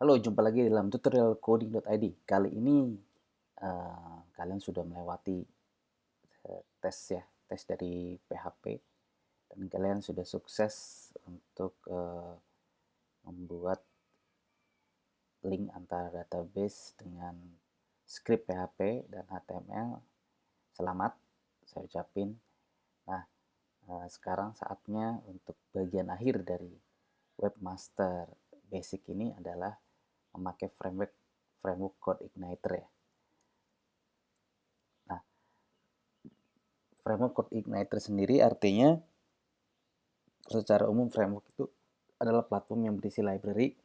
Halo, jumpa lagi dalam tutorial coding.id. Kali ini kalian sudah melewati tes ya, tes dari PHP dan kalian sudah sukses untuk membuat link antara database dengan script PHP dan HTML. Selamat, saya ucapin. Nah, sekarang saatnya untuk bagian akhir dari webmaster basic ini adalah memakai framework CodeIgniter ya. Nah, framework CodeIgniter sendiri artinya secara umum framework itu adalah platform yang berisi library,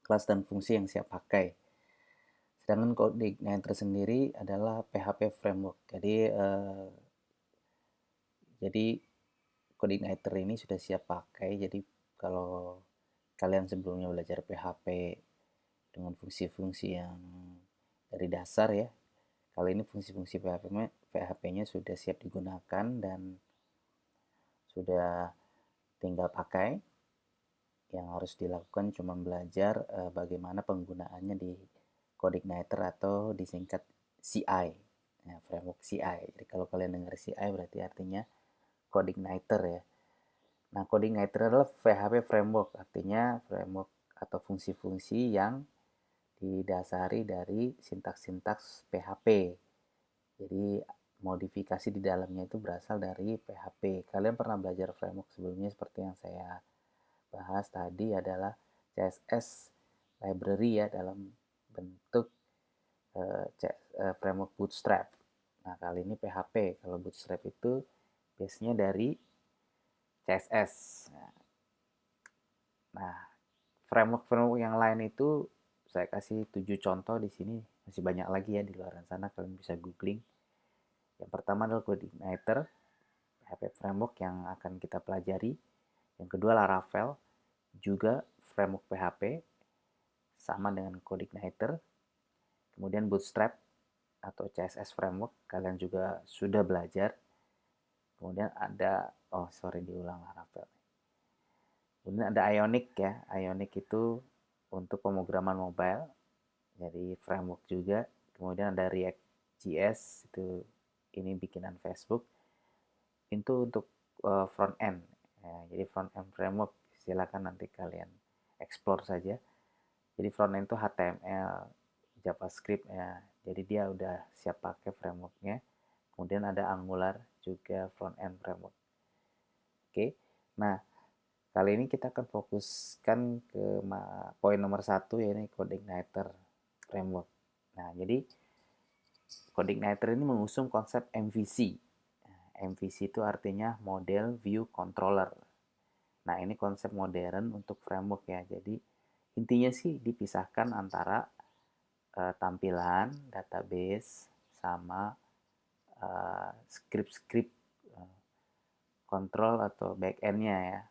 kelas dan fungsi yang siap pakai. Sedangkan CodeIgniter sendiri adalah PHP framework. Jadi CodeIgniter ini sudah siap pakai. Jadi kalau kalian sebelumnya belajar PHP dengan fungsi-fungsi yang dari dasar ya, kali ini fungsi-fungsi PHP-nya sudah siap digunakan dan sudah tinggal pakai. Yang harus dilakukan cuma belajar bagaimana penggunaannya di CodeIgniter atau disingkat CI, ya, framework CI. Jadi kalau kalian dengar CI berarti artinya CodeIgniter ya. Nah, CodeIgniter adalah PHP framework, artinya framework atau fungsi-fungsi yang didasari dari sintaks-sintaks PHP. Jadi modifikasi di dalamnya itu berasal dari PHP. Kalian pernah belajar framework sebelumnya seperti yang saya bahas tadi adalah CSS library ya dalam bentuk framework Bootstrap. Nah, kali ini PHP. Kalau Bootstrap itu base-nya dari CSS. Nah, framework-framework yang lain itu saya kasih 7 contoh di sini. Masih banyak lagi ya di luar sana, kalian bisa googling. Yang pertama adalah CodeIgniter, PHP framework yang akan kita pelajari. Yang kedua Laravel, juga framework PHP, sama dengan CodeIgniter. Kemudian Bootstrap atau CSS framework, kalian juga sudah belajar. Kemudian ada, oh sorry diulang Laravel. Kemudian ada Ionic ya, Ionic itu untuk pemrograman mobile, jadi framework juga. Kemudian ada React.js, itu ini bikinan Facebook. Itu untuk front end. Ya, jadi front end framework silakan nanti kalian explore saja. Jadi front end itu HTML, JavaScript ya. Jadi dia udah siap pakai frameworknya. Kemudian ada Angular juga front end framework. Oke. Nah, kali ini kita akan fokuskan ke poin nomor 1 yaitu CodeIgniter framework. Nah, jadi CodeIgniter ini mengusung konsep MVC. MVC itu artinya Model View Controller. Nah, ini konsep modern untuk framework ya. Jadi, intinya sih dipisahkan antara tampilan, database, sama script-script kontrol atau back-end-nya ya.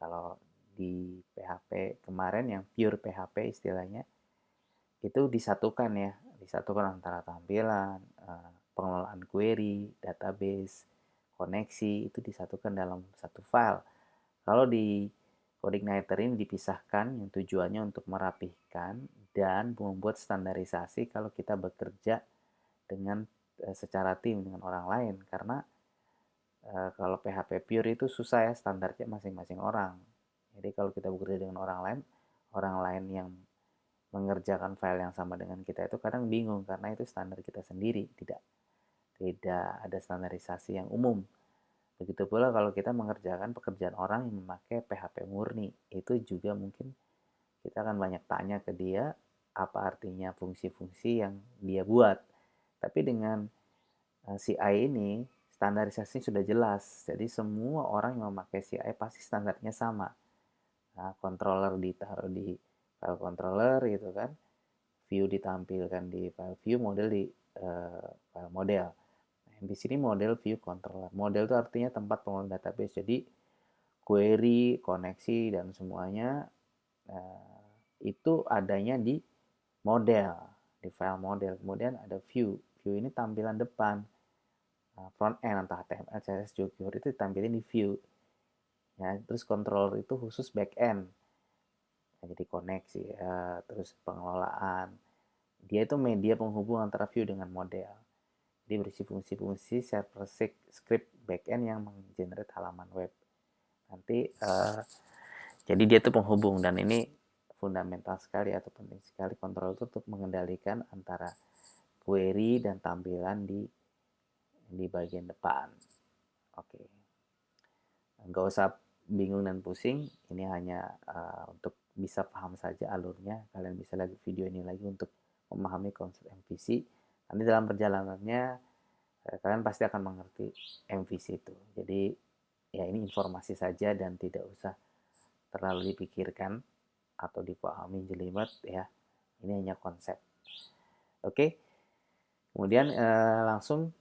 Kalau di PHP kemarin yang pure PHP istilahnya, itu disatukan ya. Disatukan antara tampilan, pengelolaan query, database, koneksi, itu disatukan dalam satu file. Kalau di CodeIgniter ini dipisahkan yang tujuannya untuk merapihkan dan membuat standarisasi kalau kita bekerja dengan secara tim dengan orang lain karena kalau PHP pure itu susah ya standarnya masing-masing orang. Jadi kalau kita bekerja dengan orang lain yang mengerjakan file yang sama dengan kita itu kadang bingung karena itu standar kita sendiri, tidak ada standarisasi yang umum. Begitu pula kalau kita mengerjakan pekerjaan orang yang memakai PHP murni, itu juga mungkin kita akan banyak tanya ke dia apa artinya fungsi-fungsi yang dia buat. Tapi dengan CI ini standarisasi sudah jelas. Jadi semua orang yang memakai CI pasti standarnya sama. Nah, controller ditaruh di file controller gitu kan. View ditampilkan di file view, model di file model. Nah, di sini model view controller. Model itu artinya tempat pengelolaan database. Jadi query, koneksi dan semuanya itu adanya di model, di file model. Kemudian ada view. View ini tampilan depan. Front end atau HTML, CSS, jQuery itu ditampilin di view. Ya, terus controller itu khusus back end. jadi koneksi, terus pengelolaan. Dia itu media penghubung antara view dengan model. Dia berisi fungsi-fungsi server script backend yang menggenerate halaman web. Nanti jadi dia itu penghubung, dan ini fundamental sekali atau penting sekali kontrol itu untuk mengendalikan antara query dan tampilan di bagian depan. Oke. Nggak usah bingung dan pusing, ini hanya untuk bisa paham saja alurnya. Kalian bisa lihat video ini lagi untuk memahami konsep MVC. Nanti dalam perjalanannya kalian pasti akan mengerti MVC itu. Jadi ya ini informasi saja dan tidak usah terlalu dipikirkan atau dipahami jelimet ya. Ini hanya konsep. Oke. Kemudian langsung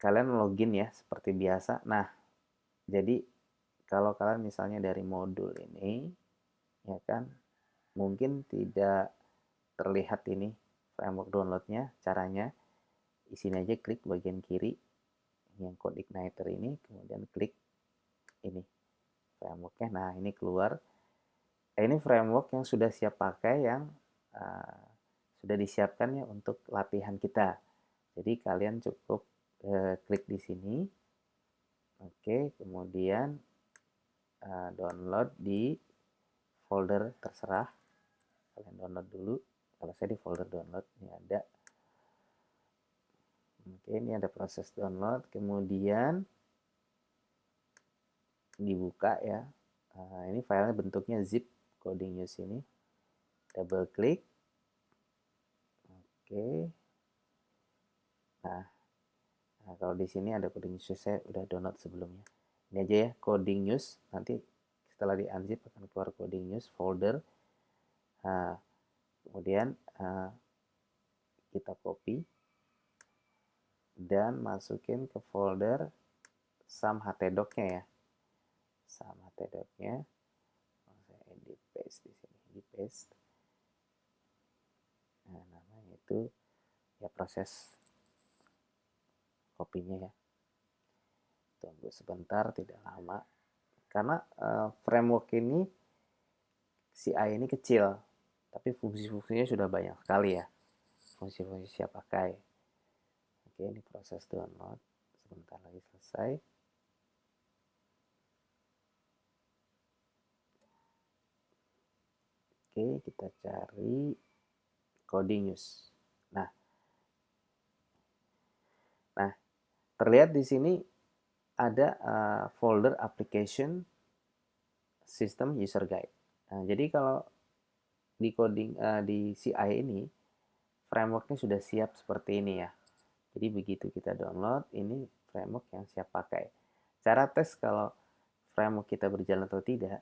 kalian login ya seperti biasa. Nah, jadi kalau kalian misalnya dari modul ini ya kan mungkin tidak terlihat ini framework downloadnya. Caranya di sini aja klik bagian kiri yang code igniter ini, kemudian klik ini frameworknya. Nah, ini keluar. Ini framework yang sudah siap pakai, yang sudah disiapkan ya untuk latihan kita. Jadi kalian cukup klik di sini. Oke, kemudian download di folder terserah. Kalian download dulu. Kalau saya di folder download, ini ada. Oke, ini ada proses download. Kemudian dibuka ya. Ini filenya bentuknya zip, coding news ini. Double klik. Oke. Nah, kalau di sini ada coding news, saya udah download sebelumnya. Ini aja ya, coding news. Nanti setelah di unzip akan keluar coding news folder. Kemudian kita copy dan masukin ke folder sum htdoc-nya ya. Sum htdoc-nya. Saya edit paste di sini, di paste. Nah, namanya itu ya proses kopinya ya. Tunggu sebentar, tidak lama. Karena framework ini CI ini kecil, tapi fungsi-fungsinya sudah banyak sekali ya. Fungsi-fungsi siap pakai. Oke, ini proses download. Sebentar lagi selesai. Oke, kita cari coding news. Nah, terlihat di sini ada folder application system user guide. Nah, jadi kalau di coding di CI ini frameworknya sudah siap seperti ini ya. Jadi begitu kita download, ini framework yang siap pakai. Cara tes kalau framework kita berjalan atau tidak.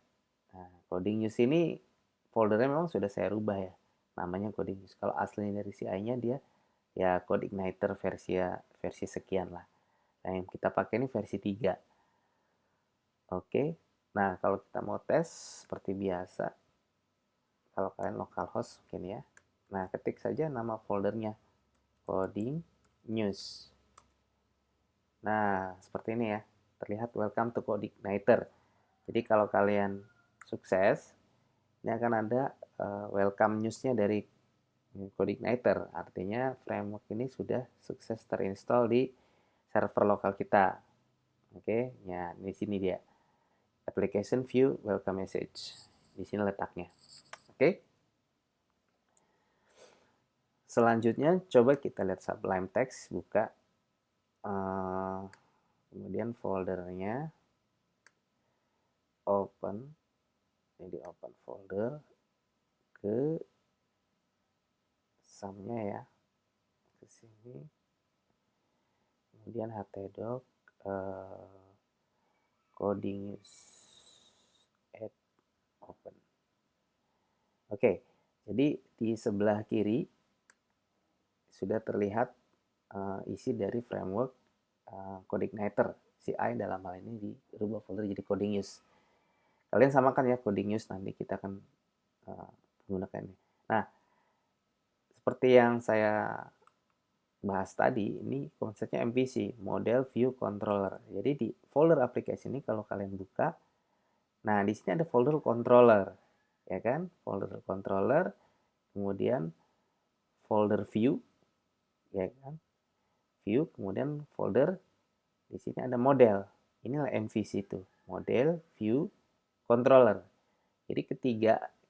Nah, coding news ini foldernya memang sudah saya rubah ya. Namanya coding news. Kalau aslinya dari CI-nya dia ya code igniter versi sekian lah. Nah, yang kita pakai ini versi 3. Oke. Nah, kalau kita mau tes seperti biasa, kalau kalian localhost mungkin ya. Nah, ketik saja nama foldernya, coding news. Nah, seperti ini ya. Terlihat welcome to code igniter. Jadi kalau kalian sukses, ini akan ada welcome news-nya dari code igniter. Artinya framework ini sudah sukses terinstall di server lokal kita. Oke, ya di sini dia. Application view welcome message. Di sini letaknya. Oke. Selanjutnya coba kita lihat Sublime Text, buka kemudian foldernya, open, jadi open folder, ke sumnya ya, ke sini, kemudian htdoc coding news add open. Oke, jadi di sebelah kiri sudah terlihat isi dari framework CodeIgniter CI. Dalam hal ini dirubah folder jadi coding news. Kalian samakan ya coding news, nanti kita akan menggunakan ini. Nah, seperti yang saya bahas tadi, ini konsepnya MVC, Model View Controller. Jadi di folder aplikasi ini kalau kalian buka, Nah, di sini ada folder controller, ya kan? Folder controller, kemudian folder view, ya kan? View, kemudian folder di sini ada model. Inilah MVC itu, model, view, controller. Jadi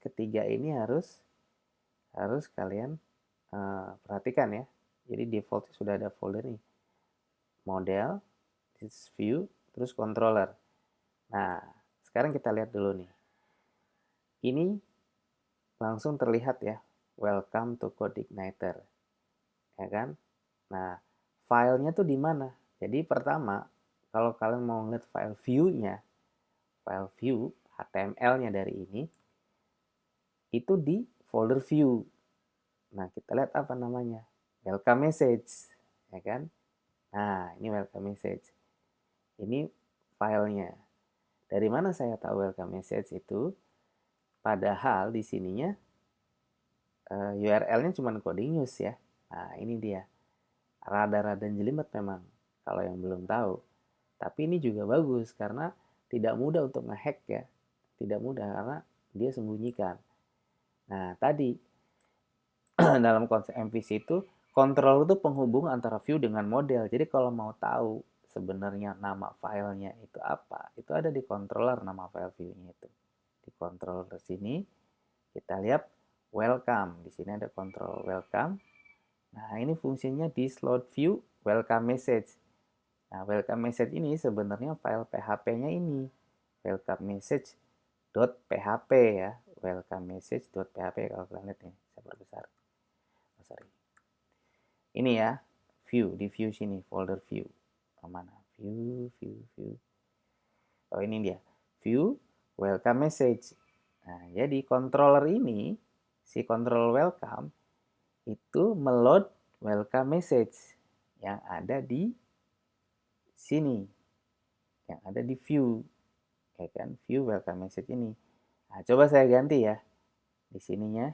ketiga ini harus kalian perhatikan ya. Jadi default sudah ada folder ini, model, this view, terus controller. Nah, sekarang kita lihat dulu nih. Ini langsung terlihat ya, welcome to CodeIgniter, ya kan? Nah, filenya tuh di mana? Jadi pertama, kalau kalian mau ngeliat file view-nya, file view HTML-nya dari ini, itu di folder view. Nah, kita lihat apa namanya? Welcome message, ya kan? Nah, ini welcome message. Ini filenya. Dari mana saya tahu welcome message itu? Padahal di sininya URL-nya cuma coding news ya. Nah, ini dia. Rada-rada jelimet memang kalau yang belum tahu. Tapi ini juga bagus karena tidak mudah untuk ngehack ya. Tidak mudah karena dia sembunyikan. Nah, tadi dalam konsep MVC itu control itu penghubung antara view dengan model. Jadi kalau mau tahu sebenarnya nama filenya itu apa, itu ada di controller nama file view-nya itu. Di controller sini kita lihat welcome. Di sini ada control welcome. Nah, ini fungsinya di slot view welcome message. Nah, welcome message ini sebenarnya file PHP-nya ini. Welcome message.php ya. Welcome message.php kalau kalian lihat nih, saya perbesar. Oh, sorry. Ini ya, view, di view sini, folder view. Mana? View. Oh, ini dia. View, welcome message. Nah, jadi controller ini, si control welcome, itu meload welcome message yang ada di sini. Yang ada di view. Ya kan? View welcome message ini. Nah, coba saya ganti ya. Di sininya,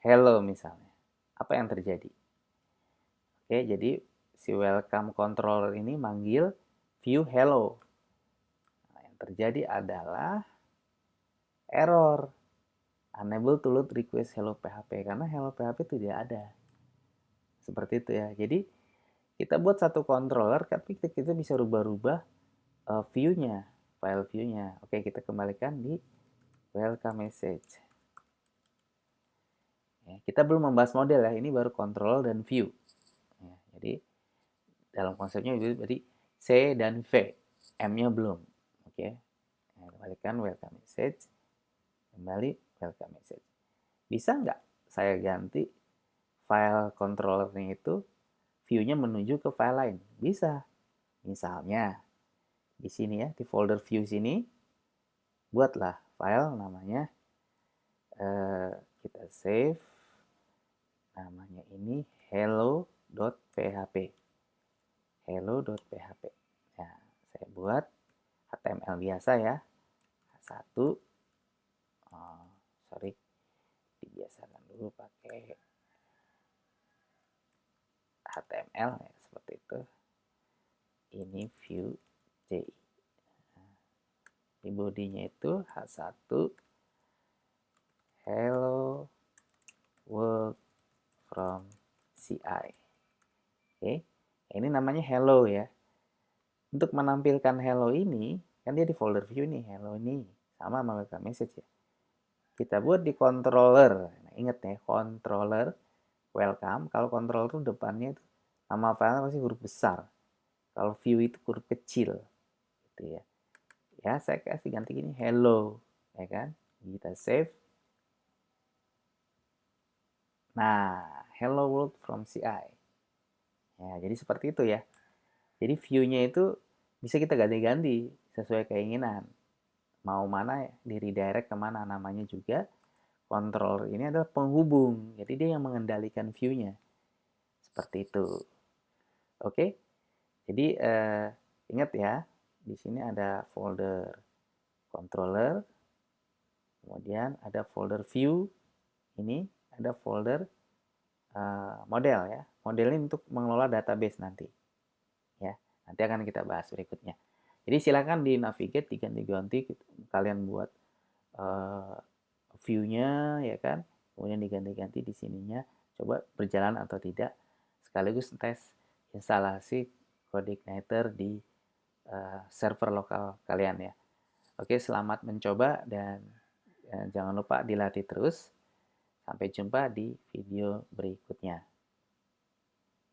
hello misalnya. Apa yang terjadi? Oke, jadi si welcome controller ini manggil view hello. Nah, yang terjadi adalah error. Unable to load request hello PHP karena hello PHP tidak ada. Seperti itu ya. Jadi kita buat satu controller tapi kita bisa rubah-rubah view-nya, file view-nya. Oke, kita kembalikan di welcome message. Ya, kita belum membahas model ya. Ini baru control dan view. Ya, jadi dalam konsepnya itu berarti C dan V. M-nya belum. Oke. Nah, kembalikan welcome message. Kembali welcome message. Bisa nggak saya ganti file controllernya itu view-nya menuju ke file lain? Bisa. Misalnya di sini ya, di folder view sini buatlah file namanya kita save namanya ini hello.php. Hello.php. Nah, saya buat HTML biasa ya. Satu, sorry, dibiasakan dulu pakai HTML ya, seperti itu. Ini view JI. Di bodinya itu H1 hello world from CI. Oke, ini namanya hello ya. Untuk menampilkan hello ini, kan dia di folder view nih, hello ini sama welcome message ya. Kita buat di controller. Nah, ingat ya, controller welcome. Kalau controller itu depannya itu nama filenya pasti huruf besar. Kalau view itu huruf kecil, gitu ya. Ya, saya kasih ganti gini, hello, ya kan? Kita save. Nah, hello world from CI. Ya, jadi seperti itu ya. Jadi view-nya itu bisa kita ganti-ganti sesuai keinginan. Mau mana di redirect kemana namanya juga. Controller ini adalah penghubung. Jadi dia yang mengendalikan view-nya. Seperti itu. Oke. Jadi ingat ya, di sini ada folder controller, kemudian ada folder view, ini ada folder model ya. Model ini untuk mengelola database nanti. Ya, nanti akan kita bahas berikutnya. Jadi silakan di navigate diganti-ganti kalian buat view-nya ya kan, kemudian diganti-ganti di sininya, coba berjalan atau tidak, sekaligus tes instalasi CodeIgniter di server lokal kalian ya. Oke, selamat mencoba dan jangan lupa dilatih terus. Sampai jumpa di video berikutnya.